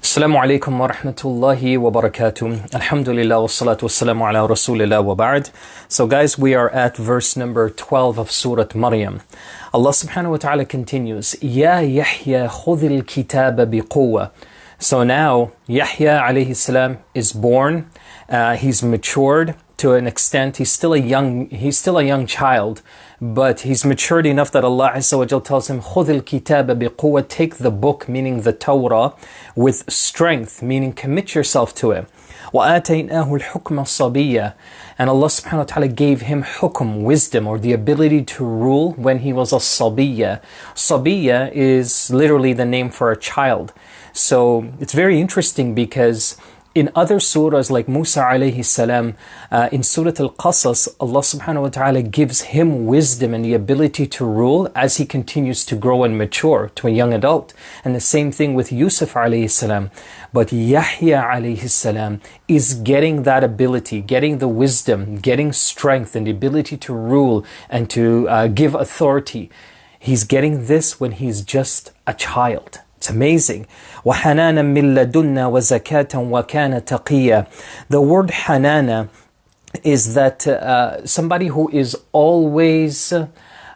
Assalamu alaikum wa rahmatullahi wa barakatuh. Alhamdulillah wa salatu wa salamu ala rasulillah wa ba'd. So guys, we are at verse number 12 of Surah Maryam. Allah subhanahu wa ta'ala continues, Ya Yahya khudhil kitaba biquwa. So now Yahya alayhi salam is born. He's matured to an extent. He's still a young child, but he's matured enough that Allah Azza wa Jal tells him, خُذِ الْكِتَابَ بِقُوَّةٍ, take the book, meaning the Torah, with strength, meaning commit yourself to it. وَآتَيْنَاهُ الْحُكْمَ الصَّبِيَّةِ, and Allah subhanahu wa ta'ala gave him hukm, wisdom, or the ability to rule when he was a sabiyya. Sabiyya is literally the name for a child. So it's very interesting because in other surahs like Musa alayhi salam, in Surah Al-Qasas, Allah subhanahu wa ta'ala gives him wisdom and the ability to rule as he continues to grow and mature to a young adult. And the same thing with Yusuf alayhi salam. But Yahya alayhi salam is getting that ability, getting the wisdom, getting strength and the ability to rule and to give authority. He's getting this when he's just a child. It's amazing. وَحَنَانًا مِن لَدُنَّا وَزَكَاةً وَكَانَ تَقِيًّا. The word hanana is that somebody who is always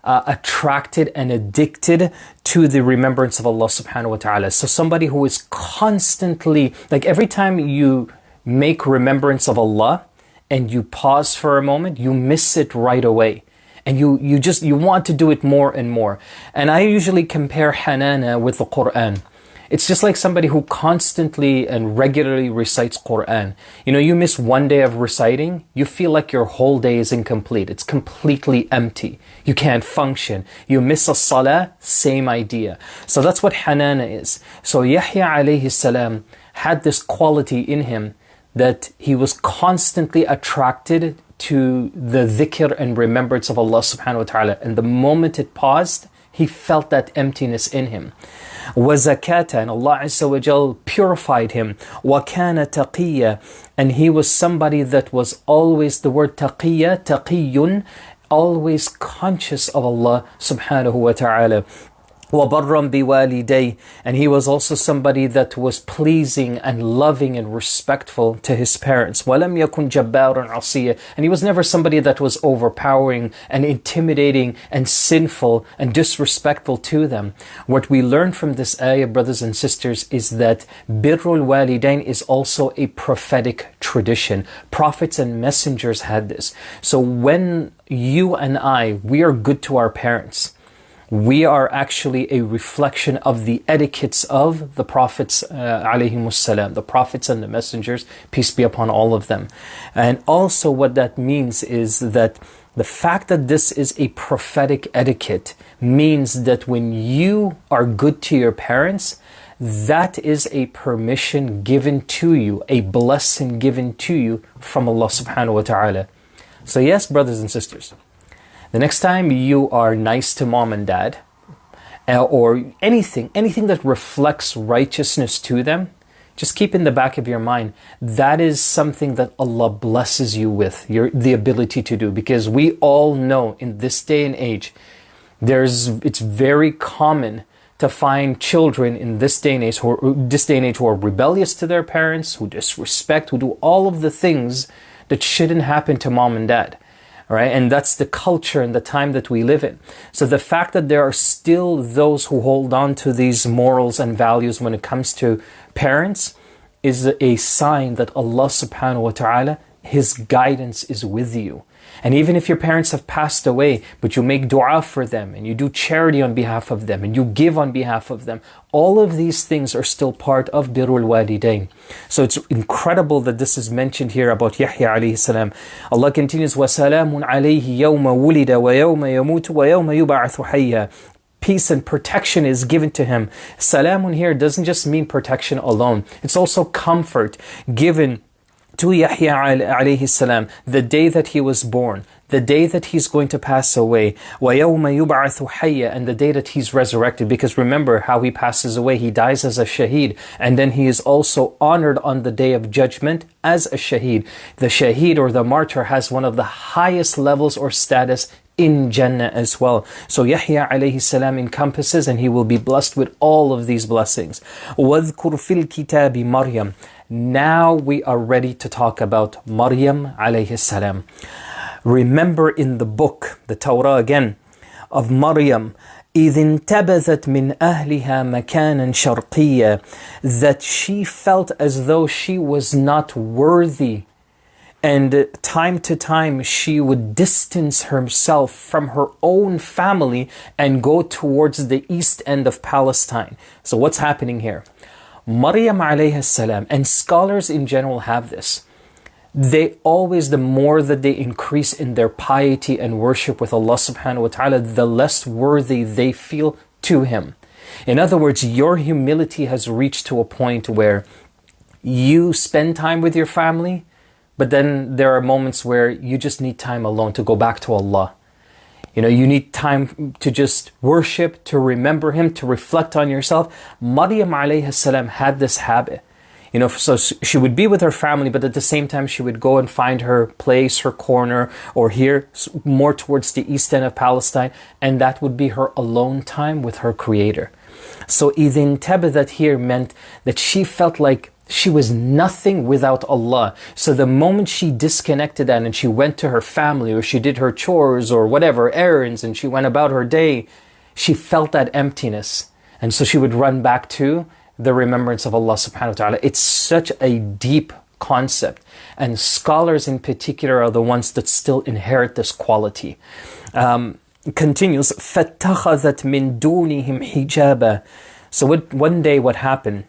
attracted and addicted to the remembrance of Allah subhanahu wa ta'ala. So somebody who is constantly, like every time you make remembrance of Allah and you pause for a moment, you miss it right away. And you want to do it more and more. And I usually compare hanana with the Quran. It's just like somebody who constantly and regularly recites Quran. You know, you miss one day of reciting, you feel like your whole day is incomplete. It's completely empty. You can't function. You miss a salah, same idea. So that's what hanana is. So Yahya alayhi salam had this quality in him that he was constantly attracted to the dhikr and remembrance of Allah subhanahu wa ta'ala. And the moment it paused, he felt that emptiness in him. وَزَكَاةً, and Allah Azza wa Jal purified him. وَكَانَ تَقِيًّا, and he was somebody that was always, the word taqiyya, taqiyun, always conscious of Allah subhanahu wa ta'ala. وَبَرًّا بِوَالِدَيْهِ, and he was also somebody that was pleasing and loving and respectful to his parents. وَلَمْ يَكُنْ جَبَّارًا عَصِيًّا, and he was never somebody that was overpowering and intimidating and sinful and disrespectful to them. What we learn from this ayah, brothers and sisters, is that birrul walidain is also a prophetic tradition. Prophets and messengers had this. So when you and I, we are good to our parents, we are actually a reflection of the etiquettes of the prophets, alayhimus salam, the prophets and the messengers, peace be upon all of them. And also what that means is that the fact that this is a prophetic etiquette means that when you are good to your parents, that is a permission given to you, a blessing given to you from Allah subhanahu wa ta'ala. So yes, brothers and sisters, the next time you are nice to mom and dad, or anything that reflects righteousness to them, just keep in the back of your mind, that is something that Allah blesses you with, the ability to do. Because we all know in this day and age, it's very common to find children in this day and age who are rebellious to their parents, who disrespect, who do all of the things that shouldn't happen to mom and dad. Right? And that's the culture and the time that we live in. So the fact that there are still those who hold on to these morals and values when it comes to parents is a sign that Allah subhanahu wa ta'ala, His guidance is with you. And even if your parents have passed away, but you make dua for them and you do charity on behalf of them and you give on behalf of them, all of these things are still part of birrul walidain. So it's incredible that this is mentioned here about Yahya alayhi salam. Allah continues, وَسَلَامٌ عَلَيْهِ يَوْمَ وُلِدَ وَيَوْمَ يَمُوتُ وَيَوْمَ يُبْعَثُ حَيًّا. Peace and protection is given to him. Salamun here doesn't just mean protection alone. It's also comfort given to Yahya alayhi salam, the day that he was born, the day that he's going to pass away, وَيَوْمَ يُبْعَثُ حَيًّا, and the day that he's resurrected. Because remember how he passes away, he dies as a shaheed, and then he is also honored on the day of judgment as a shaheed. The shaheed or the martyr has one of the highest levels or status in Jannah as well. So Yahya alayhi salam encompasses, and he will be blessed with all of these blessings. وَاذْكُرْ فِي الْكِتَابِ Maryam. Now we are ready to talk about Maryam alayhi salam. Remember in the book, the Torah again, of Maryam, إِذِ انْتَبَذَتْ مِنْ أَهْلِهَا مَكَانًا شَرْقِيًّا, that she felt as though she was not worthy. And time to time she would distance herself from her own family and go towards the east end of Palestine. So what's happening here? Maryam alayhi salam, and scholars in general have this. They always, the more that they increase in their piety and worship with Allah subhanahu wa ta'ala, the less worthy they feel to Him. In other words, your humility has reached to a point where you spend time with your family, but then there are moments where you just need time alone to go back to Allah. You know, you need time to just worship, to remember Him, to reflect on yourself. Maryam alayhi salam had this habit. You know, so she would be with her family, but at the same time she would go and find her place, her corner, or here, more towards the east end of Palestine, and that would be her alone time with her Creator. So idhin tabadat here meant that she felt like she was nothing without Allah. So the moment she disconnected that and she went to her family, or she did her chores or whatever, errands, and she went about her day, she felt that emptiness. And so she would run back to the remembrance of Allah subhanahu wa ta'ala. It's such a deep concept. And scholars in particular are the ones that still inherit this quality. Continues, فَاتَّخَذَتْ مِن دُونِهِمْ حِجَابًا. So one day what happened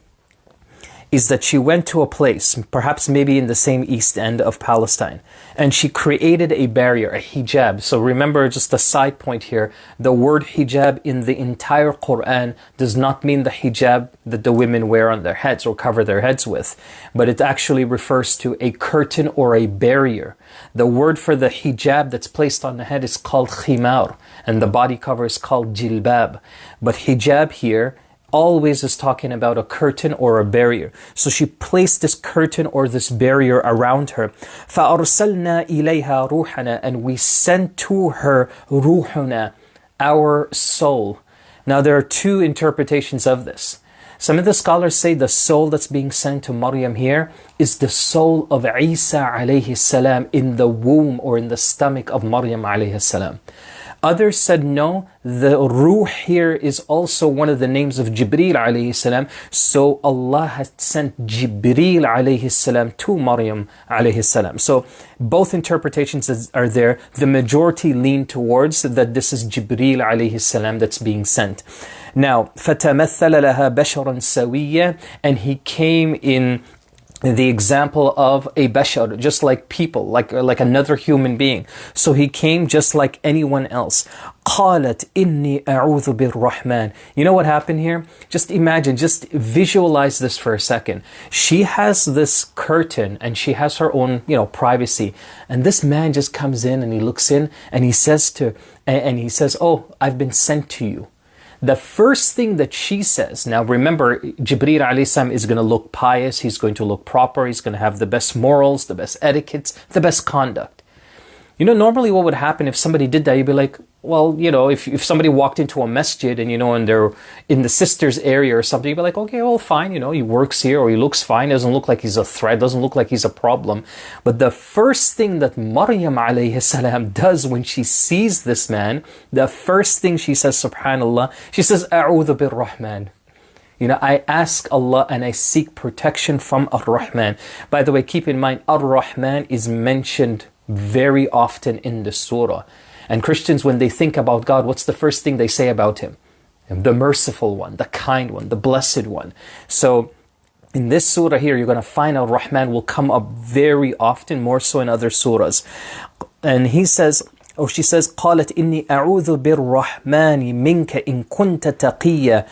is that she went to a place, perhaps maybe in the same east end of Palestine, and she created a barrier, a hijab. So remember, just a side point here, the word hijab in the entire Quran does not mean the hijab that the women wear on their heads or cover their heads with, but it actually refers to a curtain or a barrier. The word for the hijab that's placed on the head is called khimar, and the body cover is called jilbab. But hijab here always is talking about a curtain or a barrier. So she placed this curtain or this barrier around her. فَأَرْسَلْنَا إِلَيْهَا رُوحَنَا, and we sent to her ruhuna, our soul. Now there are two interpretations of this. Some of the scholars say the soul that's being sent to Maryam here is the soul of Isa alayhi salam in the womb or in the stomach of Maryam alayhi salam. Others said no, the ruh here is also one of the names of Jibreel alayhi salam. So Allah has sent Jibreel alayhi salam to Maryam alayhi salam. So both interpretations are there. The majority lean towards that this is Jibreel alayhi salam that's being sent. Now, فَتَمَثَّلَ لَهَا بَشَرًا سَوِيًّا, and he came in the example of a bashar, just like people, like another human being. So he came just like anyone else. قالت إني أعوذ بالرحمن. You know what happened here? Just imagine, just visualize this for a second. She has this curtain and she has her own, privacy. And this man just comes in and he looks in and he says, oh, I've been sent to you. The first thing that she says, now remember, Jibreel alayhi salam is going to look pious, he's going to look proper, he's going to have the best morals, the best etiquettes, the best conduct. Normally what would happen if somebody did that, you'd be like, well, if somebody walked into a masjid and, and they're in the sister's area or something, you'd be like, okay, well, fine, he works here or he looks fine, doesn't look like he's a threat, doesn't look like he's a problem. But the first thing that Maryam alayhi salam does when she sees this man, the first thing she says, subhanallah, she says, A'udhu bir-Rahman. I ask Allah and I seek protection from Ar-Rahman. By the way, keep in mind, Ar-Rahman is mentioned very often in the surah. And Christians, when they think about God, what's the first thing they say about Him? The merciful one, the kind one, the blessed one. So in this surah here, you're going to find Ar-Rahman will come up very often, more so in other surahs. And she says, قالت إني أعوذ بالرحمن منك إن كنت تقيا.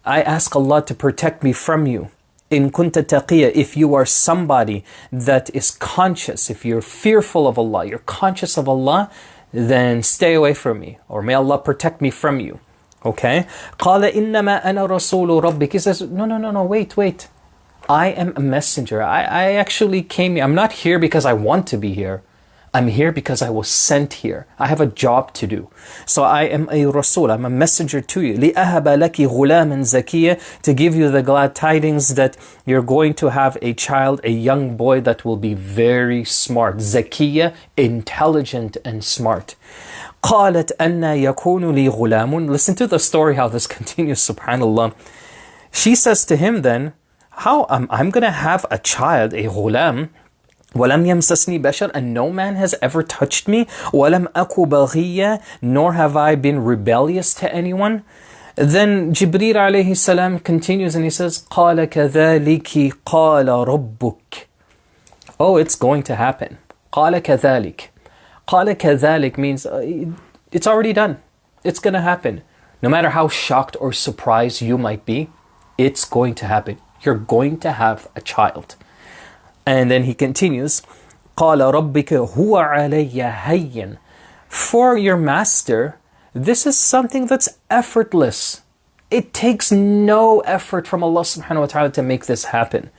I ask Allah to protect me from you. In kunta taqiyya, if you are somebody that is conscious, if you're fearful of Allah, you're conscious of Allah, then stay away from me, or may Allah protect me from you. Okay? قَالَ إِنَّمَا أَنَا رَسُولُ رَبِّكِ. He says, no, wait. I am a messenger. I actually came here. I'm not here because I want to be here. I'm here because I was sent here. I have a job to do. So I am a Rasul, I'm a messenger to you. لِأَهَبَ لَكِ غُلَامًا زَكِيًّا, to give you the glad tidings that you're going to have a child, a young boy that will be very smart. Zakiyya, intelligent and smart. قَالَتْ أَنَّا يَكُونُ لِي غُلَامٌ. Listen to the story, how this continues, subhanAllah. She says to him then, how I'm going to have a child, a ghulam, وَلَمْ يَمْسَسْنِي بَشَرٌ, and no man has ever touched me. وَلَمْ أَكُ بَغِيًّا, nor have I been rebellious to anyone. Then Jibreel alayhi salam continues and he says, قَالَ كَذَلِكِ قَالَ رَبُّكِ. Oh, it's going to happen. قَالَ كَذَلِكِ. قَالَ كَذَلِكِ means it's already done. It's going to happen. No matter how shocked or surprised you might be, it's going to happen. You're going to have a child. And then he continues, قَالَ رَبِّكَ هُوَ عَلَيَّ هَيٍّ. For your master, this is something that's effortless. It takes no effort from Allah subhanahu wa ta'ala to make this happen.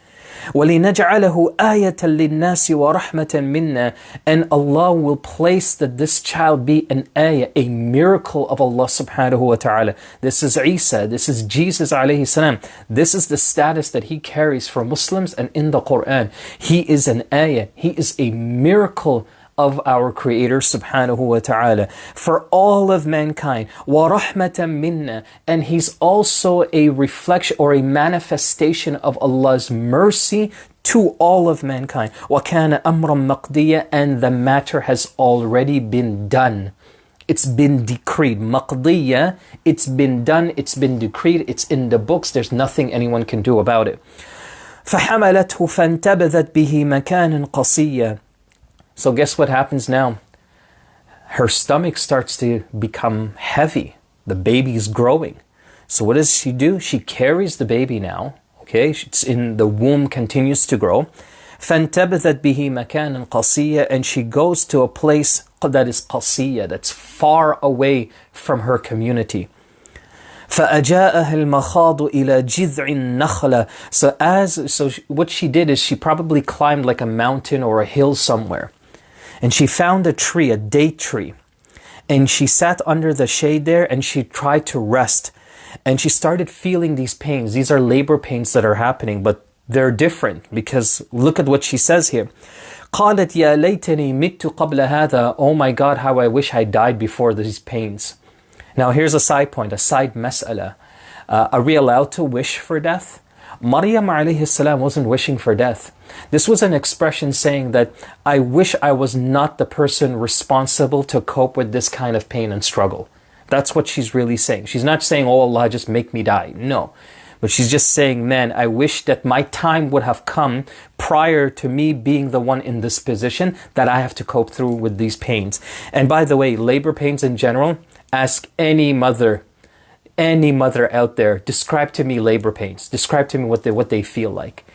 وَلِنَجْعَلَهُ آيَةً لِلنَّاسِ وَرَحْمَةً مِنَّا. And Allah will place that this child be an ayah, a miracle of Allah subhanahu wa ta'ala. This is Isa, this is Jesus alayhi salam. This is the status that he carries for Muslims and in the Quran. He is an ayah, he is a miracle of our Creator subhanahu wa ta'ala for all of mankind. وَرَحْمَةً مِنَّا. And he's also a reflection or a manifestation of Allah's mercy to all of mankind. وَكَانَ أَمْرًا مَقْدِيًّا. And the matter has already been done. It's been decreed. مَقْدِيًّا, it's been done, it's been decreed, it's in the books, there's nothing anyone can do about it. فَحَمَلَتْهُ فَانْتَبَذَتْ بِهِ مَكَانًا قَصِيًّا. So guess what happens now? Her stomach starts to become heavy. The baby's growing. So what does she do? She carries the baby now. Okay, it's in the womb, continues to grow. فَانْتَبَذَتْ بِهِ مَكَانًا قَصِيًّا. And she goes to a place that is qasiyya, that's far away from her community. فَأَجَاءَهَا الْمَخَاضُ إِلَى جِذْعِ النَّخْلَةِ. So what she did is she probably climbed like a mountain or a hill somewhere. And she found a tree, a date tree. And she sat under the shade there and she tried to rest. And she started feeling these pains. These are labor pains that are happening, but they're different because look at what she says here. قالت يا ليتني مت قبل هذا. Oh my God, how I wish I died before these pains. Now here's a side point, a side mas'ala. Are we allowed to wish for death? Maryam alayhi salam wasn't wishing for death. This was an expression saying that I wish I was not the person responsible to cope with this kind of pain and struggle. That's what she's really saying. She's not saying, oh Allah, just make me die. No. But she's just saying, man, I wish that my time would have come prior to me being the one in this position that I have to cope through with these pains. And by the way, labor pains in general, ask any mother out there, describe to me labor pains. Describe to me what they feel like.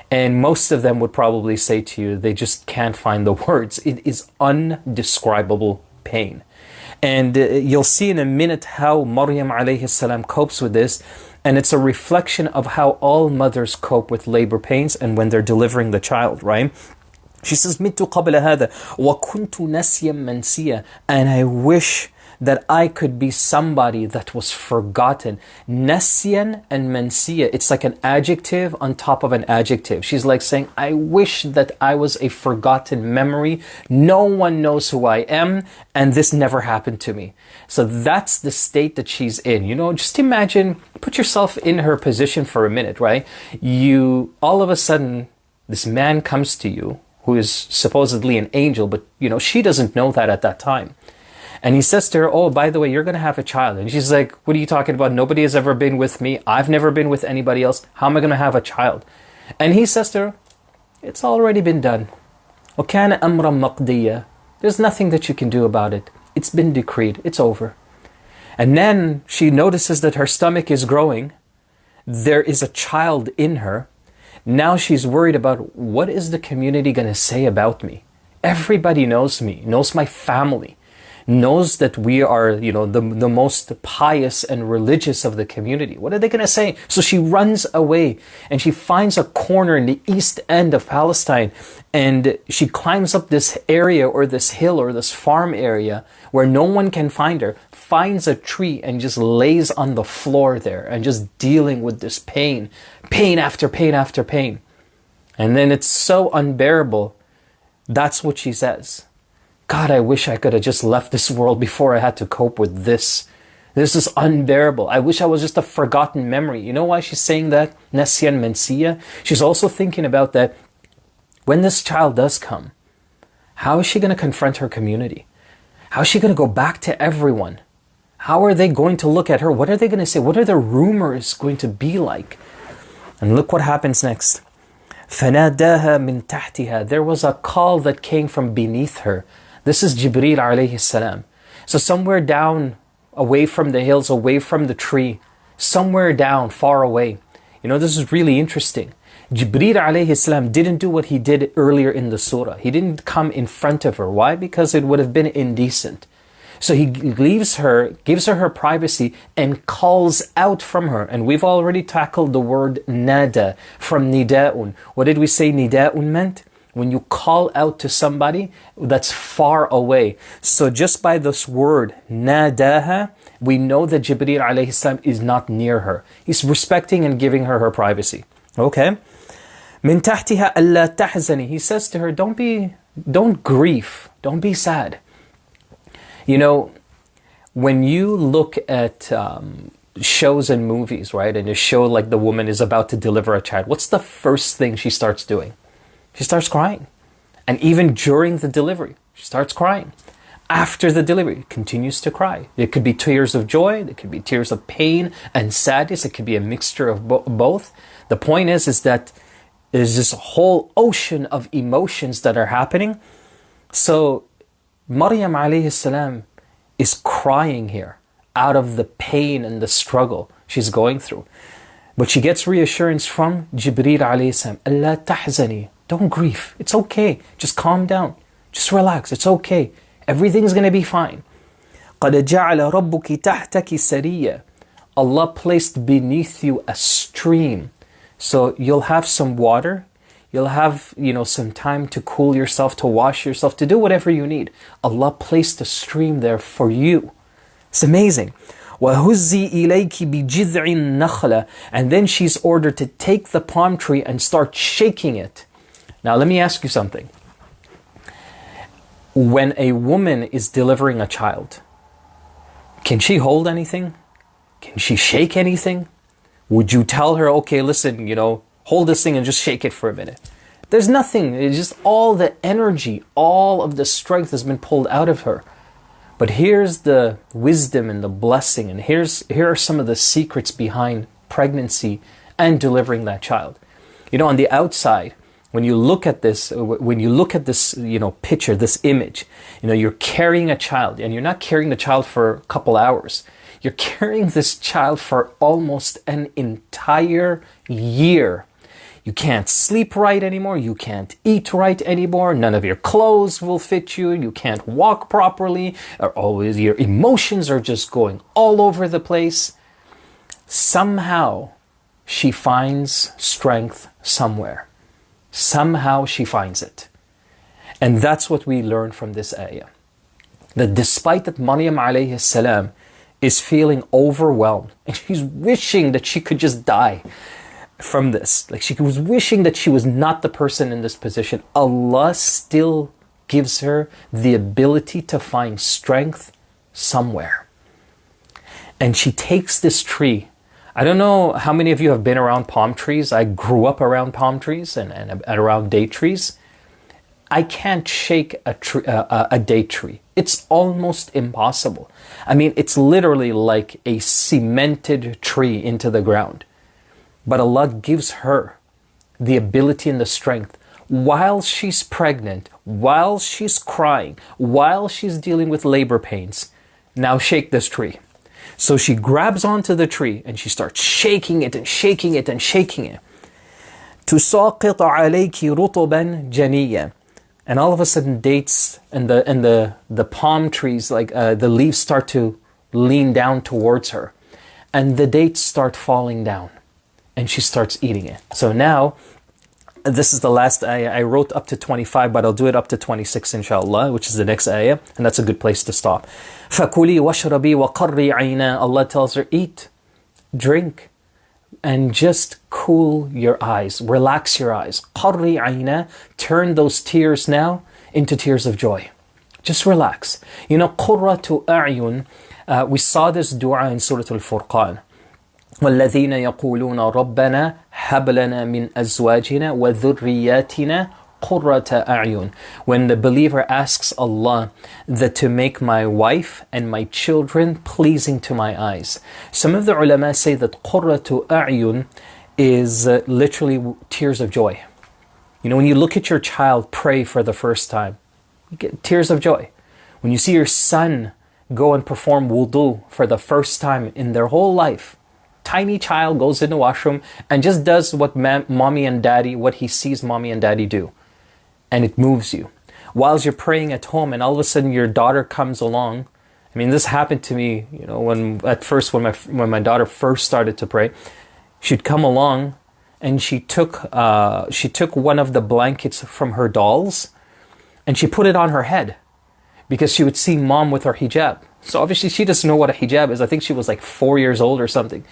And most of them would probably say to you, they just can't find the words. It is undescribable pain. And you'll see in a minute how Maryam alayhi salam copes with this. And it's a reflection of how all mothers cope with labor pains and when they're delivering the child, right? She says, مِتُّ قَبْلَ هَذَا وَكُنْتُ نَسْيًا مَنْسِيًا. And I wish that I could be somebody that was forgotten. Nasyan and mansiya, it's like an adjective on top of an adjective. She's like saying, I wish that I was a forgotten memory. No one knows who I am, and this never happened to me. So that's the state that she's in. You know, just imagine, put yourself in her position for a minute, right? You, all of a sudden, this man comes to you, who is supposedly an angel, but you know, she doesn't know that at that time. And he says to her, oh, by the way, you're going to have a child. And she's like, what are you talking about? Nobody has ever been with me. I've never been with anybody else. How am I going to have a child? And he says to her, it's already been done. وَكَانَ أَمْرًا مَقْدِيًّا. There's nothing that you can do about it. It's been decreed. It's over. And then she notices that her stomach is growing. There is a child in her. Now she's worried about, what is the community going to say about me? Everybody knows me, knows my family. knows that we are, the most pious and religious of the community. What are they going to say? So she runs away and she finds a corner in the east end of Palestine, and she climbs up this area or this hill or this farm area where no one can find her, finds a tree and just lays on the floor there and just dealing with this pain after pain after pain. And then it's so unbearable. That's what she says. God, I wish I could have just left this world before I had to cope with this. This is unbearable. I wish I was just a forgotten memory. You know why she's saying that? Nasyan Mansiya. She's also thinking about that when this child does come, how is she going to confront her community? How is she going to go back to everyone? How are they going to look at her? What are they going to say? What are the rumors going to be like? And look what happens next. فَنَادَاهَا مِن تَحْتِهَا. There was a call that came from beneath her. This is Jibreel alayhi salam. So somewhere down, away from the hills, away from the tree, somewhere down, far away. This is really interesting. Jibreel alayhi salam didn't do what he did earlier in the surah. He didn't come in front of her. Why? Because it would have been indecent. So he leaves her, gives her privacy, and calls out from her. And we've already tackled the word nada from nida'un. What did we say nida'un meant? When you call out to somebody that's far away. So just by this word, nadaha, we know that Jibreel alayhi salam is not near her. He's respecting and giving her her privacy. Okay? Min tahtiha alla tahzani. He says to her, don't grieve, don't be sad. When you look at shows and movies, right, and a show like the woman is about to deliver a child, what's the first thing she starts doing? She starts crying. And even during the delivery, she starts crying. After the delivery, continues to cry. It could be tears of joy, it could be tears of pain and sadness, it could be a mixture of both. The point is that there's this whole ocean of emotions that are happening. So Maryam alayhi salam is crying here out of the pain and the struggle she's going through. But she gets reassurance from Jibreel alayhi salam. Allah tahzani. Don't grieve. It's okay. Just calm down. Just relax. It's okay. Everything's going to be fine. قَدْ جَعَلَ رَبُّكِ تَحْتَكِ سَرِيًّا. Allah placed beneath you a stream. So you'll have some water. You'll have, some time to cool yourself, to wash yourself, to do whatever you need. Allah placed a stream there for you. It's amazing. وَهُزِّي إِلَيْكِ بِجِذْعِ النَّخْلَةِ. And then she's ordered to take the palm tree and start shaking it. Now let me ask you something. When a woman is delivering a child, can she hold anything? Can she shake anything? Would you tell her, okay, listen, hold this thing and just shake it for a minute? There's nothing. It's just all the energy, all of the strength has been pulled out of her. But here's the wisdom and the blessing, and here are some of the secrets behind pregnancy and delivering that child. On the outside, when you look at this, picture, this image, you're carrying a child, and you're not carrying the child for a couple hours. You're carrying this child for almost an entire year. You can't sleep right anymore. You can't eat right anymore. None of your clothes will fit you. You can't walk properly. Always your emotions are just going all over the place. Somehow she finds strength somewhere. Somehow she finds it. And that's what we learn from this ayah. That despite that Maryam alayhi salam is feeling overwhelmed, and she's wishing that she could just die from this. Like she was wishing that she was not the person in this position. Allah still gives her the ability to find strength somewhere. And she takes this tree. I don't know how many of you have been around palm trees. I grew up around palm trees and around date trees. I can't shake a date tree. It's almost impossible. I mean, it's literally like a cemented tree into the ground. But Allah gives her the ability and the strength while she's pregnant, while she's crying, while she's dealing with labor pains. Now shake this tree. So she grabs onto the tree and she starts shaking it and shaking it and shaking it. تُسَاقِطَ عَلَيْكِ رُطُبًا جَنِيًّا. and all of a sudden dates and the palm trees, like the leaves start to lean down towards her, and the dates start falling down, and she starts eating it. So now, this is the last ayah. I wrote up to 25, but I'll do it up to 26 inshallah, which is the next ayah, and that's a good place to stop. فَكُلِي وَاشْرَبِي وَقَرِّي عَيْنَا. Allah tells her, eat, drink, and just cool your eyes, relax your eyes. قَرِّي عَيْنَا. Turn those tears now into tears of joy. Just relax. You know, قُرَّةُ أَعْيُن, we saw this dua in Surah Al-Furqan. وَالَّذِينَ يَقُولُونَ رَبَّنَا هَبْ لَنَا مِنْ أَزْوَاجِنَا وَذُرِّيَّاتِنَا قُرَّةَ أَعْيُن. When the believer asks Allah that to make my wife and my children pleasing to my eyes. Some of the ulama say that قُرَّةُ أَعْيُن is literally tears of joy. You know, when you look at your child pray for the first time, you get tears of joy. When you see your son go and perform wudu for the first time in their whole life, tiny child goes in the washroom and just does what mommy and daddy, what he sees mommy and daddy do. And it moves you. Whilst you're praying at home and all of a sudden your daughter comes along. I mean, this happened to me, you know, when my daughter first started to pray. She'd come along and she took one of the blankets from her dolls and she put it on her head because she would see mom with her hijab. So obviously she doesn't know what a hijab is. I think she was like 4 years old or something.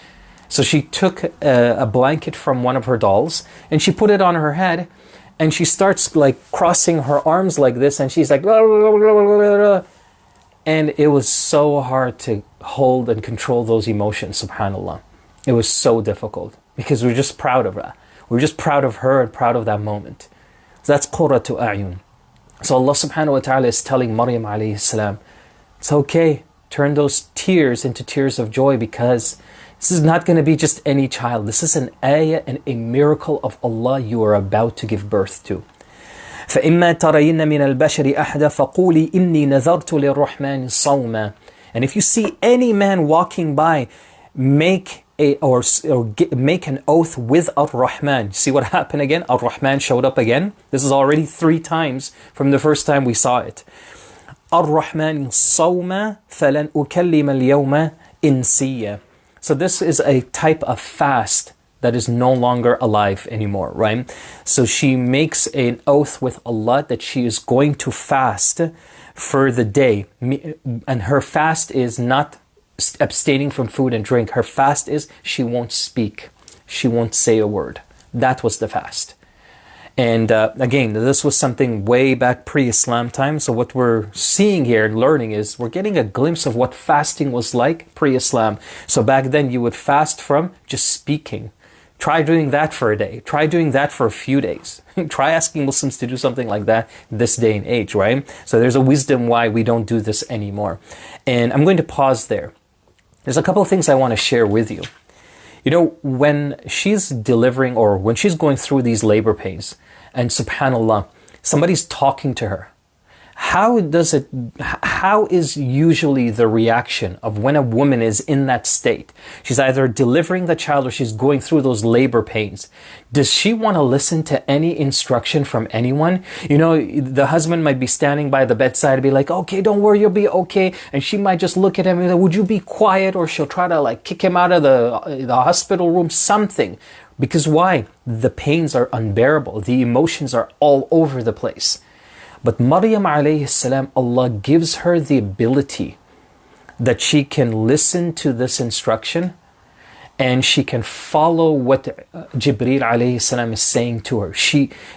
So she took a blanket from one of her dolls and she put it on her head and she starts like crossing her arms like this and she's like, blah, blah, blah, blah, blah. And it was so hard to hold and control those emotions, subhanAllah. It was so difficult because we're just proud of her. We're just proud of her and proud of that moment. So that's qurratu a'yun. So Allah subhanahu wa ta'ala is telling Maryam alayhi salam, it's okay, turn those tears into tears of joy because this is not going to be just any child. This is an ayah and a miracle of Allah you are about to give birth to. فَإِمَّا تَرَيِنَّ مِنَ الْبَشَرِ أَحْدًا فَقُولِي إِنِّي نَذَرْتُ لِلرَّحْمَنِ صَوْمًا. And if you see any man walking by, make an oath with Ar-Rahman. See what happened again? Ar-Rahman showed up again. This is already 3 times from the first time we saw it. Ar-Rahman صَوْمًا فَلَنْ أُكَلِّمَ الْيَوْمَ إِنْسِيًّا. So this is a type of fast that is no longer alive anymore, right? So she makes an oath with Allah that she is going to fast for the day. And her fast is not abstaining from food and drink. Her fast is she won't speak. She won't say a word. That was the fast. And again, this was something way back pre-Islam time. So what we're seeing here and learning is we're getting a glimpse of what fasting was like pre-Islam. So back then you would fast from just speaking. Try doing that for a day. Try doing that for a few days. Try asking Muslims to do something like that this day and age, right? So there's a wisdom why we don't do this anymore. And I'm going to pause there. There's a couple of things I want to share with you. You know, when she's delivering or when she's going through these labor pains, and subhanAllah, somebody's talking to her, how is usually the reaction of when a woman is in that state? She's either delivering the child or she's going through those labor pains. Does she want to listen to any instruction from anyone? You know, the husband might be standing by the bedside and be like, okay, don't worry, you'll be okay. And she might just look at him and be like, would you be quiet? Or she'll try to like kick him out of the hospital room, something. Because why? The pains are unbearable. The emotions are all over the place. But Maryam alayhi salam, Allah gives her the ability that she can listen to this instruction and she can follow what Jibreel alayhi salam is saying to her.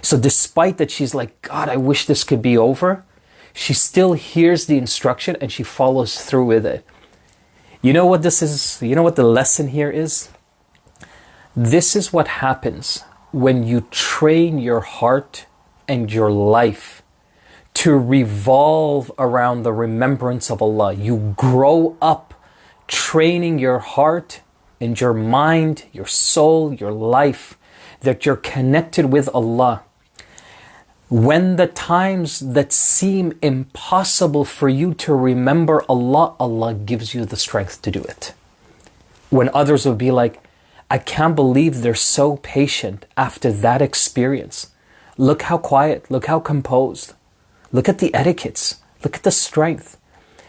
So despite that she's like, God, I wish this could be over, she still hears the instruction and she follows through with it. You know what this is? You know what the lesson here is? This is what happens when you train your heart and your life to revolve around the remembrance of Allah. You grow up training your heart and your mind, your soul, your life, that you're connected with Allah. When the times that seem impossible for you to remember Allah, Allah gives you the strength to do it. When others will be like, I can't believe they're so patient after that experience. Look how quiet, look how composed. Look at the etiquettes. Look at the strength.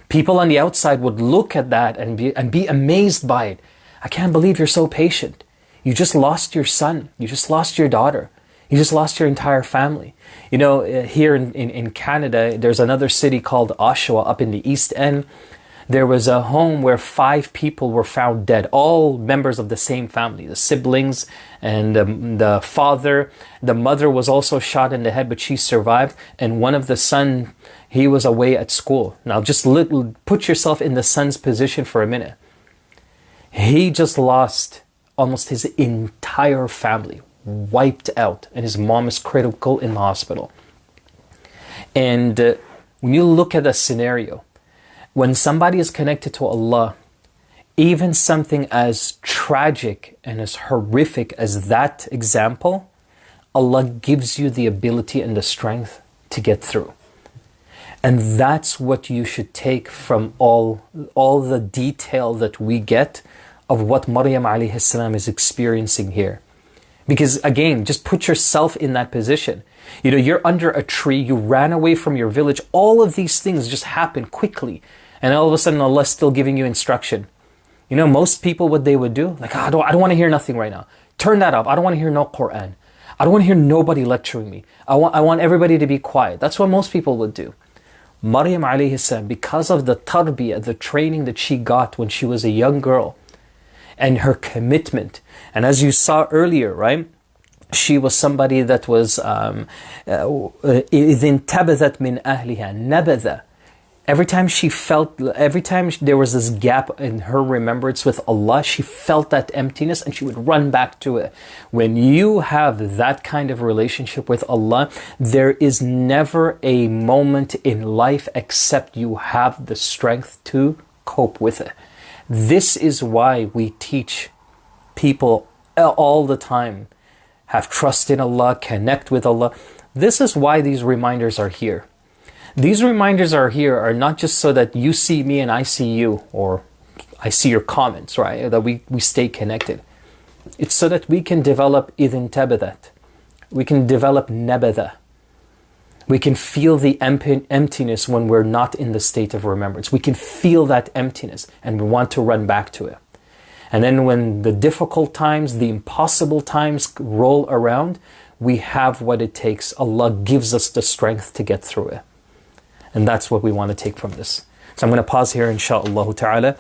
People on the outside would look at that and be amazed by it. I can't believe you're so patient. You just lost your son. You just lost your daughter. You just lost your entire family. You know, here in Canada, there's another city called Oshawa up in the East End. There was a home where 5 people were found dead, all members of the same family, the siblings and the father. The mother was also shot in the head, but she survived. And one of the son, he was away at school. Now just put yourself in the son's position for a minute. He just lost almost his entire family, wiped out, and his mom is critical in the hospital. And when you look at the scenario, when somebody is connected to Allah, even something as tragic and as horrific as that example, Allah gives you the ability and the strength to get through. And that's what you should take from all the detail that we get of what Maryam alayhi salam is experiencing here. Because again, just put yourself in that position. You know, you're under a tree, you ran away from your village, all of these things just happen quickly. And all of a sudden Allah's still giving you instruction. You know, most people, what they would do, like, I don't want to hear nothing right now. Turn that off. I don't want to hear no Quran. I don't want to hear nobody lecturing me. I want everybody to be quiet. That's what most people would do. Maryam alayhi salam, because of the tarbiyah, the training that she got when she was a young girl, and her commitment. And as you saw earlier, right? She was somebody that was إِذِ انتبذت مِنْ أَهْلِهَا نَبَذَ. Every time there was this gap in her remembrance with Allah, she felt that emptiness and she would run back to it. When you have that kind of relationship with Allah, there is never a moment in life except you have the strength to cope with it. This is why we teach people all the time, have trust in Allah, connect with Allah. This is why these reminders are here. These reminders are here are not just so that you see me and I see you, or I see your comments, right? That we stay connected. It's so that we can develop idhin tabadat. We can develop nabada. We can feel the emptiness when we're not in the state of remembrance. We can feel that emptiness and we want to run back to it. And then when the difficult times, the impossible times roll around, we have what it takes. Allah gives us the strength to get through it. And that's what we want to take from this. So I'm going to pause here, inshaAllah ta'ala.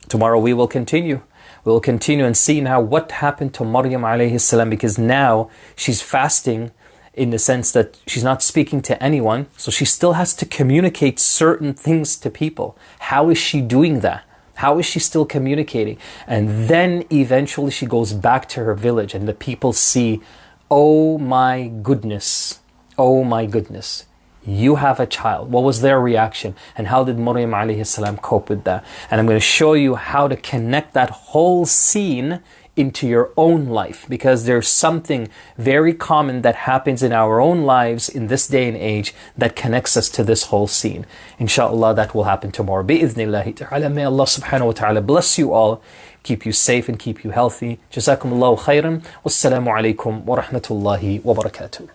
Tomorrow we will continue. We will continue and see now what happened to Maryam alayhi salam, because now she's fasting in the sense that she's not speaking to anyone. So she still has to communicate certain things to people. How is she doing that? How is she still communicating? And then eventually she goes back to her village and the people see, oh my goodness, oh my goodness. You have a child. What was their reaction? And how did Maryam alayhi salam cope with that? And I'm going to show you how to connect that whole scene into your own life, because there's something very common that happens in our own lives in this day and age that connects us to this whole scene. Inshallah, that will happen tomorrow. Bi-idhnillahi ta'ala. May Allah subhanahu wa ta'ala bless you all, keep you safe and keep you healthy. Jazakumullahu khairan. Wassalamu alaikum wa rahmatullahi wa barakatuh.